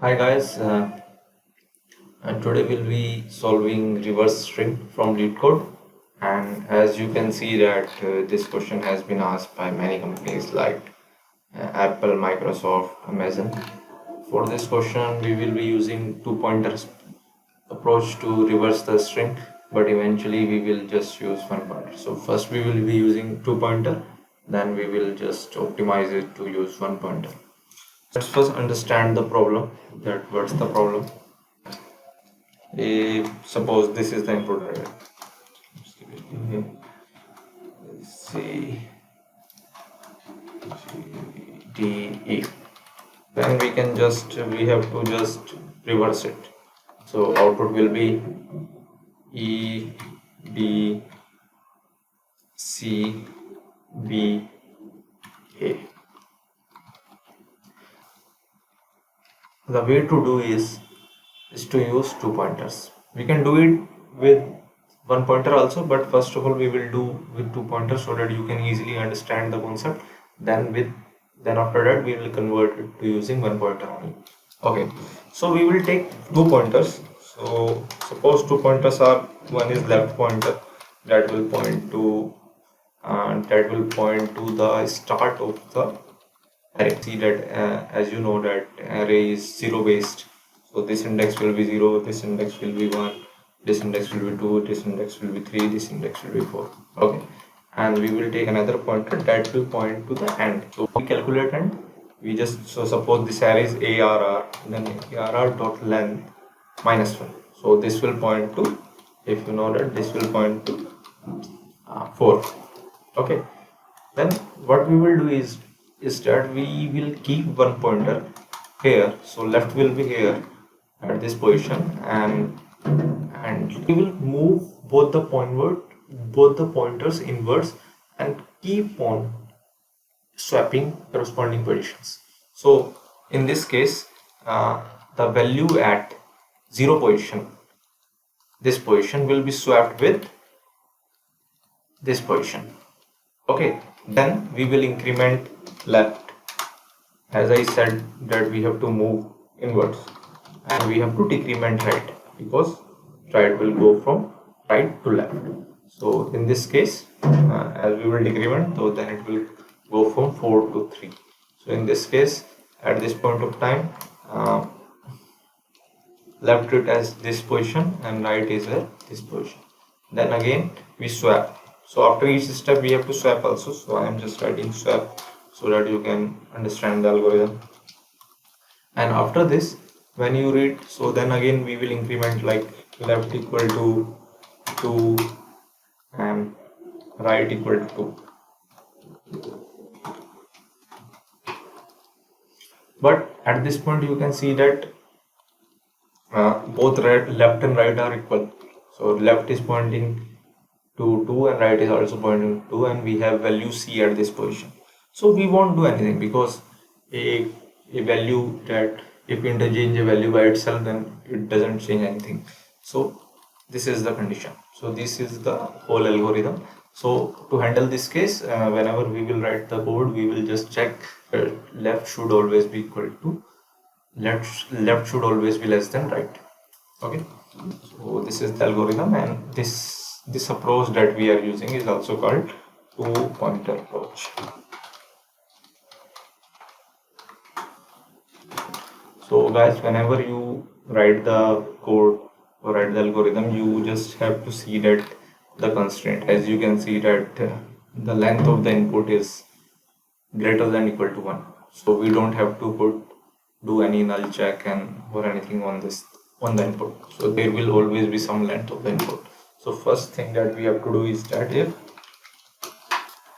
Hi guys, and today we'll be solving reverse string from leetcode. And as you can see that this question has been asked by many companies like Apple, Microsoft, Amazon. For this question, we will be using two pointers approach to reverse the string, but eventually we will just use one pointer. So first we will be using two pointer, then we will just optimize it to use one pointer. Let's first understand the problem. That what's the problem? Suppose this is the input driver. C D E. Then we have to just reverse it. So output will be E B C B A. The way to do is to use two pointers. We can do it with one pointer also, but first of all we will do with two pointers so that you can easily understand the concept. Then after that we will convert it to using one pointer only. Okay, so we will take two pointers. So suppose two pointers are, one is left pointer that will point to the start of the array. See that as you know that array is zero based. So this index will be 0, this index will be 1, this index will be 2, this index will be 3, this index will be 4. Okay. And we will take another pointer that will point to the end. So we calculate end. So suppose this array is ARR, then ARR dot length minus 1. So this will point to, if you know that, this will point to 4. Okay. Then what we will do is that we will keep one pointer here. So left will be here at this position, and we will move both the pointers inwards and keep on swapping corresponding positions. So in this case, the value at 0 position, this position will be swapped with this position. Okay, then we will increment left. As I said that we have to move inwards, and we have to decrement right, because right will go from right to left. So in this case, as we will decrement, so then it will go from 4 to 3. So in this case, at this point of time, left it as this position and right is at this position. Then again we swap. So after each step we have to swap also. So I am just writing swap so that you can understand the algorithm. And after this, when you read, so then again we will increment like left equal to 2 and right equal to 2. But at this point you can see that both left and right are equal. So left is pointing to 2 and right is also pointing to 2, and we have value C at this position. So we won't do anything, because a value that if we interchange a value by itself, then it doesn't change anything. So this is the condition. So this is the whole algorithm. So to handle this case, whenever we will write the code, we will just check left should always be equal to left should always be less than right. Okay, so this is the algorithm, and this approach that we are using is also called two pointer approach. So guys, whenever you write the code or write the algorithm, you just have to see that the constraint, as you can see that the length of the input is greater than equal to 1. So we don't have to do any null check or anything on the input. So there will always be some length of the input. So first thing that we have to do is that if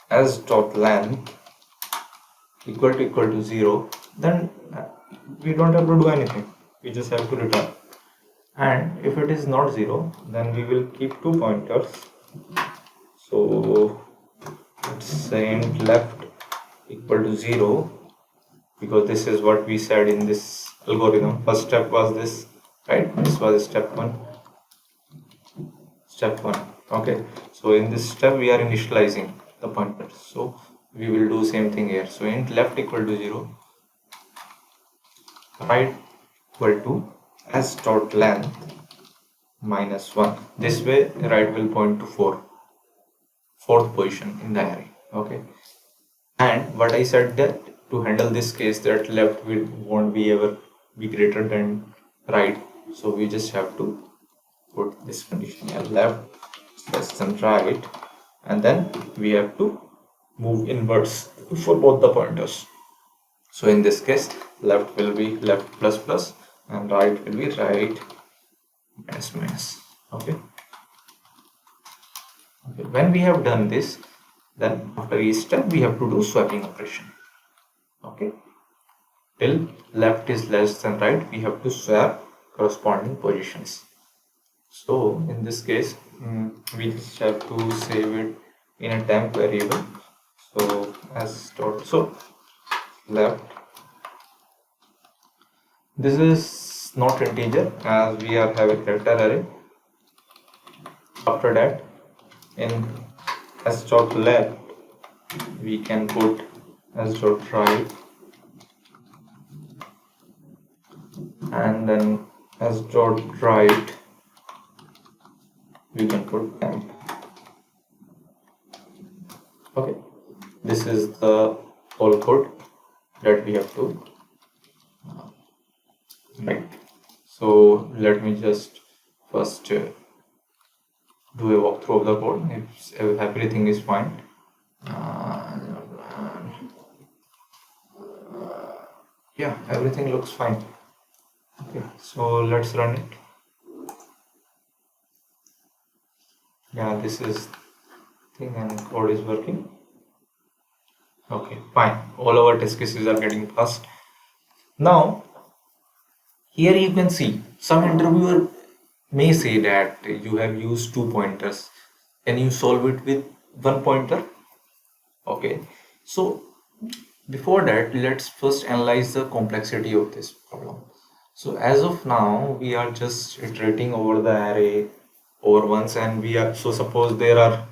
s dot length equal to 0, then we don't have to do anything. We just have to return. And if it is not 0, then we will keep two pointers. So let's say int left equal to 0, because this is what we said in this algorithm. First step was this, right? This was step 1. Okay, so in this step we are initializing the pointer. So we will do same thing here. So int left equal to 0, right equal to s dot length minus 1. This way right will point to fourth position in the array. Okay, and what I said that to handle this case that left won't be ever be greater than right, so we just have to put this condition here, left less than right, and then we have to move inwards for both the pointers. So in this case left will be left plus plus and right will be right minus minus. Okay, when we have done this, then after each step we have to do swapping operation. Okay, till left is less than right we have to swap corresponding positions. So in this case we just have to save it in a temp variable. So as dot, so left, this is not integer as we are have a character array. After that in s dot left we can put s dot right, and then s dot right we can put temp. Okay, this is the whole code that we have to write. So let me just first do a walkthrough of the code. If everything is fine, yeah, everything looks fine. Okay, so let's run it. Yeah, this is thing and code is working. Okay, fine, all our test cases are getting passed. Now here you can see some interviewer may say that you have used 2 pointers, can you solve it with 1 pointer? Okay, so before that let's first analyze the complexity of this problem. So as of now we are just iterating over the array over once, and we are, so suppose there are,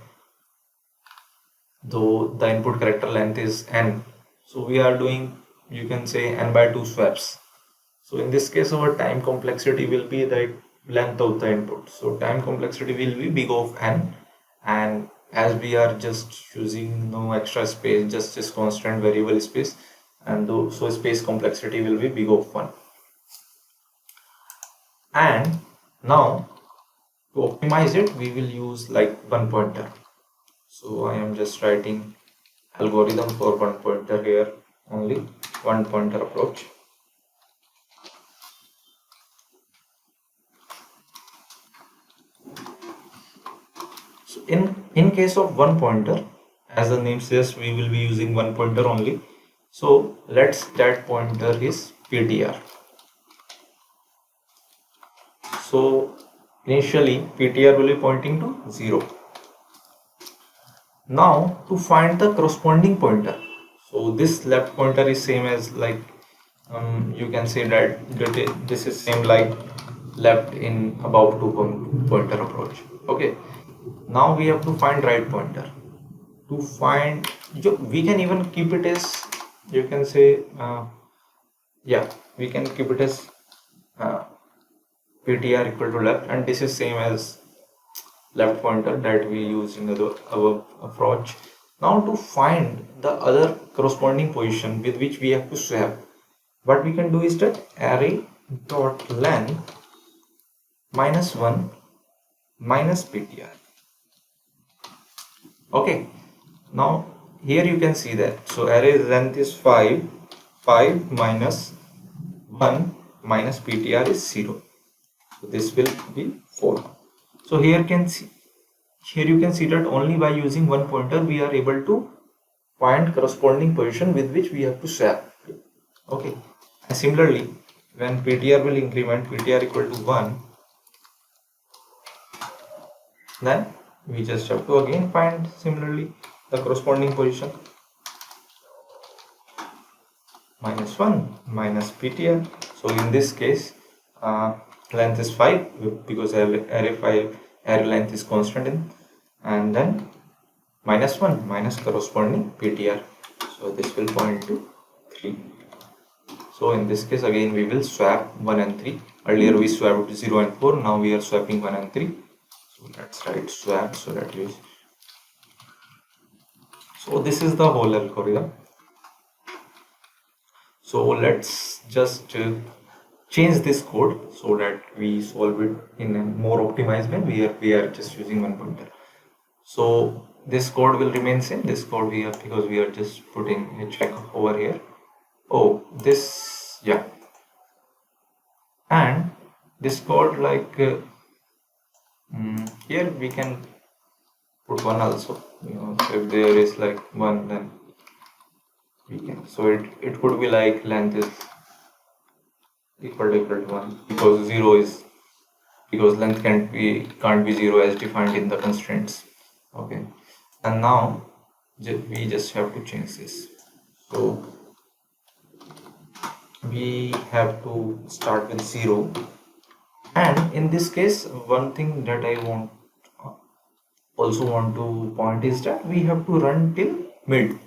though the input character length is n, so we are doing, you can say, n by 2 swaps. So in this case our time complexity will be the length of the input, so time complexity will be big of n, and as we are just using no extra space, just this constant variable space, and so space complexity will be big of 1. And now to optimize it we will use like 1 pointer. So I am just writing algorithm for 1 pointer here, only 1 pointer approach. So in case of 1 pointer, as the name says, we will be using 1 pointer only. So let's that pointer is ptr. So initially ptr will be pointing to 0. Now to find the corresponding pointer, so this left pointer is same as like you can say that this is same like left in above 2 pointer approach. Okay, now we have to find right pointer. To find, we can even keep it as, you can say, yeah, we can keep it as ptr equal to left, and this is same as left pointer that we use in our approach. Now to find the other corresponding position with which we have to swap, what we can do is that array dot length minus 1 minus ptr. Okay, now here you can see that, so array length is 5 minus 1 minus ptr is 0, so this will be 4. So here you can see that only by using 1 pointer we are able to find corresponding position with which we have to swap. Okay, and similarly when ptr will increment ptr equal to 1, then we just have to again find similarly the corresponding position, minus 1 minus ptr. So in this case length is 5 because array length is constant in, and then minus 1 minus corresponding ptr, so this will point to 3. So in this case again we will swap 1 and 3. Earlier we swapped 0 and 4, now we are swapping 1 and 3. So let's write swap so that is. So this is the whole algorithm. So let's just change this code so that we solve it in a more optimized way. We are just using one pointer. So this code will remain same. This code we have, because we are just putting a check over here. Oh, this, yeah. And this code, like here we can put one also. You know, so if there is like one, then we can. So it could be like length is equal to 1, because 0 is, because length can't be 0 as defined in the constraints. Okay, and now we just have to change this. So we have to start with 0, and in this case one thing that I also want to point is that we have to run till mid.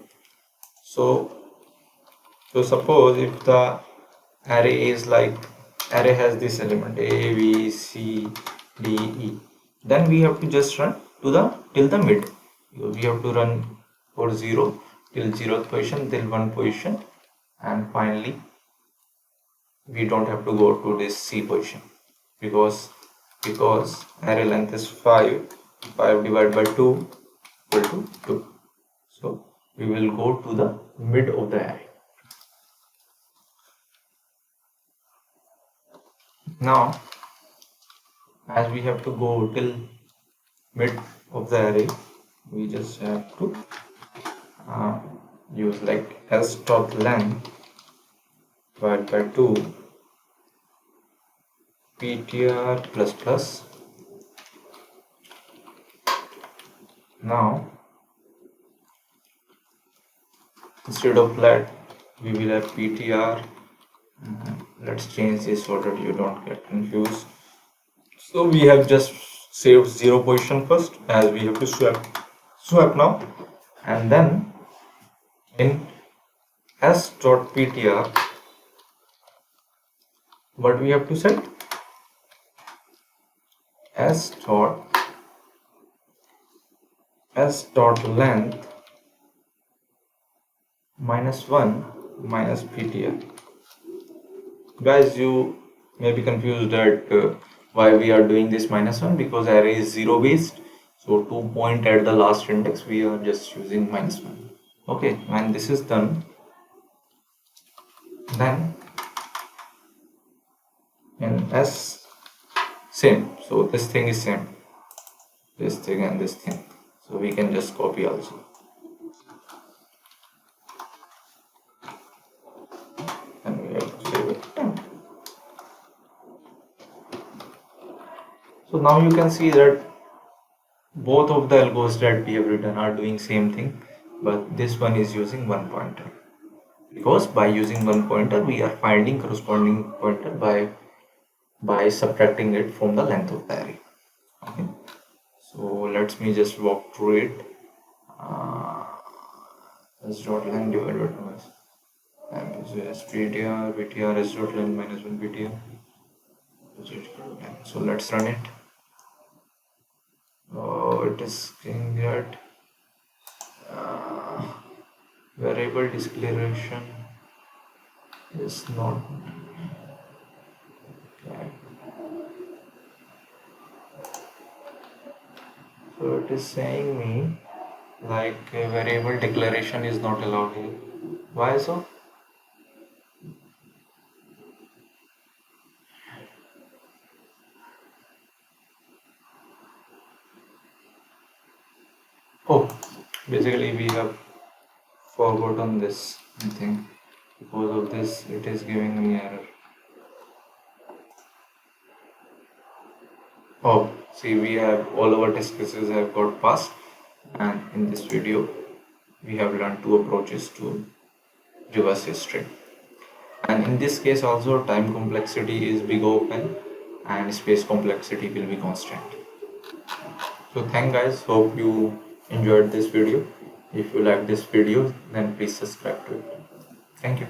So suppose if the array is like, array has this element a b c d e, then we have to just run to the till the mid. We have to run for 0 till 0th position, till 1 position, and finally we don't have to go to this c position, because array length is 5 divided by 2 equal to 2. So we will go to the mid of the array. Now as we have to go till mid of the array, we just have to use like s dot length divided by 2 ptr plus plus. Now instead of let, we will have ptr. Let's change this so that you don't get confused. So we have just saved 0 position first, as we have to swap now, and then in s.ptr what we have to set, s dot length -1 minus ptr. Guys, you may be confused that why we are doing this -1, because array is 0 based. So to point at the last index we are just using -1. Okay, when this is done, then in s same, so this thing is same, this thing and this thing, so we can just copy also. And we have to save it. So now you can see that both of the algos that we have written are doing same thing, but this one is using one pointer, because by using one pointer we are finding corresponding pointer by subtracting it from the length of the array. Okay, so let me just walk through it. S dot length divided by s ptr s dot length -1 ptr. So let's run it. Oh, it is saying that variable declaration is not okay. So it is saying me like a variable declaration is not allowed here. Why so? Oh, basically we have forgotten this, I think. Because of this it is giving me error. Oh, see, we have all our test cases have got passed, and in this video we have learned two approaches to reverse history. And in this case also time complexity is big open and space complexity will be constant. So thank guys, hope you enjoyed this video. If you like this video, then please subscribe to it. Thank you.